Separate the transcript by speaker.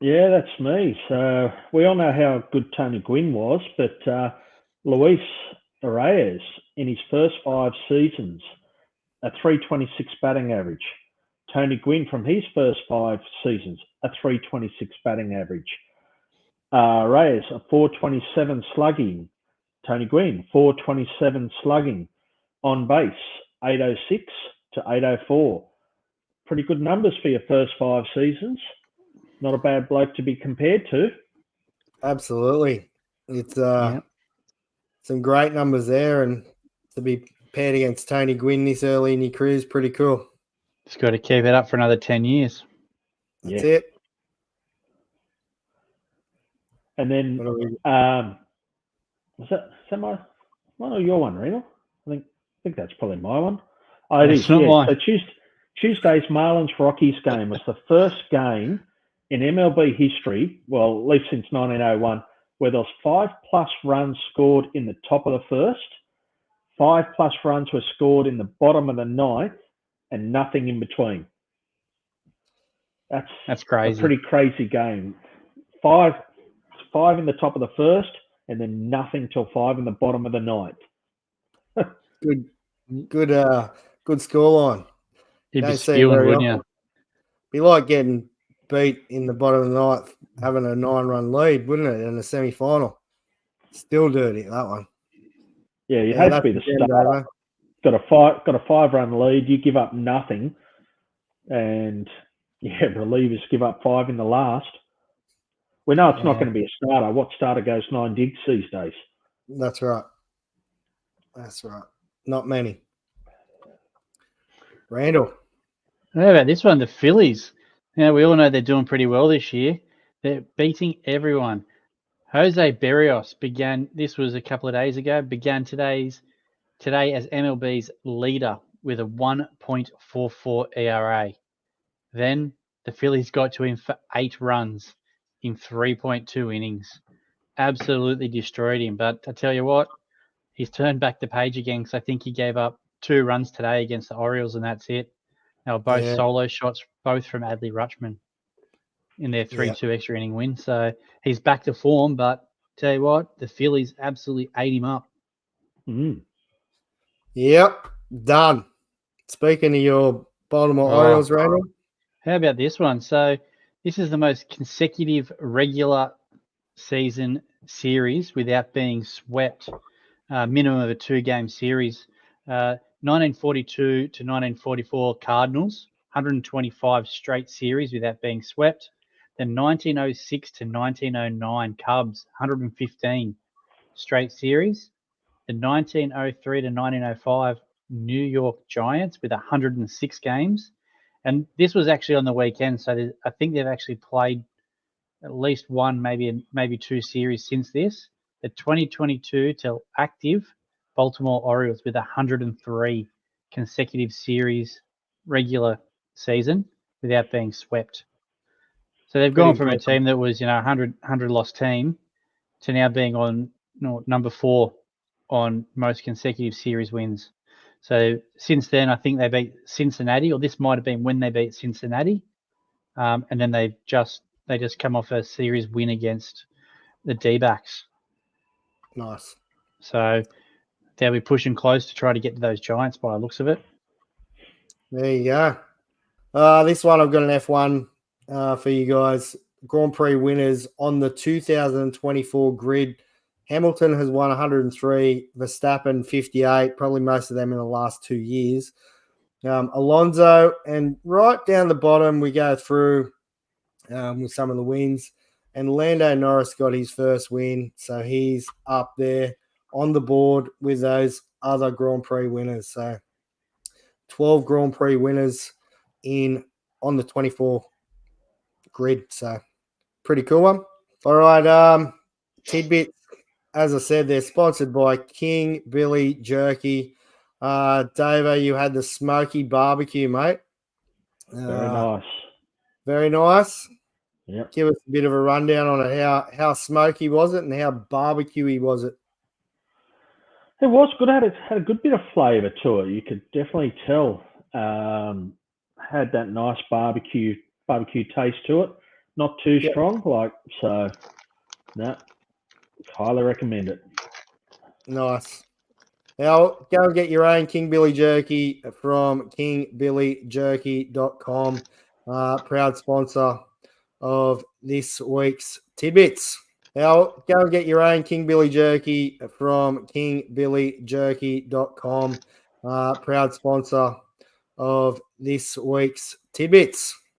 Speaker 1: Yeah, that's me. So we all know how good Tony Gwynn was, but Luis Reyes in his first 5 seasons, a 326 batting average. Tony Gwynn from his first 5 seasons, a 326 batting average. Reyes, a 427 slugging. Tony Gwynn, 427 slugging. On base, 806 to 804. Pretty good numbers for your first 5 seasons. Not a bad bloke to be compared to.
Speaker 2: Absolutely. It's
Speaker 3: Yeah.
Speaker 2: some great numbers there, and to be paired against Tony Gwynn this early in your career is pretty cool.
Speaker 3: Just got to keep it up for another 10 years.
Speaker 2: That's
Speaker 1: Yeah.
Speaker 2: it.
Speaker 1: And then,
Speaker 2: What are we-
Speaker 1: is that my one or your one, Reno? I think that's probably my one. Oh, it
Speaker 3: It's
Speaker 1: is.
Speaker 3: not
Speaker 1: Yeah.
Speaker 3: mine.
Speaker 1: So Tuesday's Marlins Rockies game was the first game in MLB history, well, at least since 1901, where there was 5+ runs scored in the top of the first, 5+ runs were scored in the bottom of the ninth, and nothing in between. That's
Speaker 3: That's
Speaker 1: a
Speaker 3: crazy.
Speaker 1: pretty crazy game. Five in the top of the first, and then nothing till 5 in the bottom of the ninth.
Speaker 2: Good, good scoreline.
Speaker 3: You'd be
Speaker 2: Don't see it
Speaker 3: spewing,
Speaker 2: very
Speaker 3: wouldn't
Speaker 2: often.
Speaker 3: you?
Speaker 2: Be like getting beat in the bottom of the ninth, having a 9-run lead, wouldn't it, in the semi-final? Still dirty, that one.
Speaker 1: Yeah, you
Speaker 2: Yeah,
Speaker 1: hate to
Speaker 2: that's
Speaker 1: be the
Speaker 2: again,
Speaker 1: starter.
Speaker 2: Davo.
Speaker 1: Got a 5-run lead. You give up nothing, and yeah, relievers give up 5 in the last. We know it's not
Speaker 3: Yeah.
Speaker 1: going to be a starter. What starter goes 9 digs these days?
Speaker 2: That's right. That's right. Not many. Randall.
Speaker 3: How about this one? The Phillies. Now, we all know they're doing pretty well this year. They're beating everyone. Jose Berrios this was a couple of days ago, began today as MLB's leader with a 1.44 ERA. Then the Phillies got to him for 8 runs in 3.2 innings. Absolutely destroyed him. But I tell you what, he's turned back the page again because I think he gave up 2 runs today against the Orioles, and that's it. They were both solo shots, both from Adley Rutschman in their 3-2 extra inning win. So he's back to form, but tell you what, the Phillies absolutely ate him up.
Speaker 1: Mm.
Speaker 2: Yep, done. Speaking of your Baltimore Orioles, Randall.
Speaker 3: How about this one? So this is the most consecutive regular season series without being swept, minimum of a 2-game series. 1942 to 1944 Cardinals, 125 straight series without being swept. Then 1906 to 1909 Cubs, 115 straight series. The 1903 to 1905 New York Giants with 106 games. And this was actually on the weekend, so I think they've actually played at least one, maybe 2 series since this. The 2022 till active Baltimore Orioles with 103 consecutive series regular season without being swept. So they've gone from a team that was 100 loss team to now being on number 4 on most consecutive series wins. So since then, I think they beat Cincinnati, or this might have been when they beat Cincinnati, and then they just come off a series win against the D-backs.
Speaker 2: Nice.
Speaker 3: So they'll be pushing close to try to get to those Giants by the looks of it.
Speaker 2: There you go. This one I've got an F1 for you guys. Grand Prix winners on the 2024 grid. Hamilton has won 103, Verstappen 58, probably most of them in the last 2 years. Alonso, and right down the bottom we go through with some of the wins. And Lando Norris got his first win, so he's up there on the board with those other Grand Prix winners. So 12 Grand Prix winners on the 24 grid. So pretty cool one. All right, tidbits. As I said, they're sponsored by King Billy Jerky. Davo, you had the smoky barbecue, mate.
Speaker 1: Very nice.
Speaker 2: Very nice.
Speaker 1: Yep.
Speaker 2: Give us a bit of a rundown on it. How smoky was it and how barbecuey was it?
Speaker 1: It was good. It had a good bit of flavour to it. You could definitely tell. Had that nice barbecue taste to it. not too
Speaker 2: Yep.
Speaker 1: strong. No, highly recommend it.
Speaker 2: Nice. Now, go and get your own King Billy Jerky from kingbillyjerky.com. Proud sponsor of this week's Tidbits. Now, go and get your own King Billy Jerky from kingbillyjerky.com. Proud sponsor of this week's Tidbits.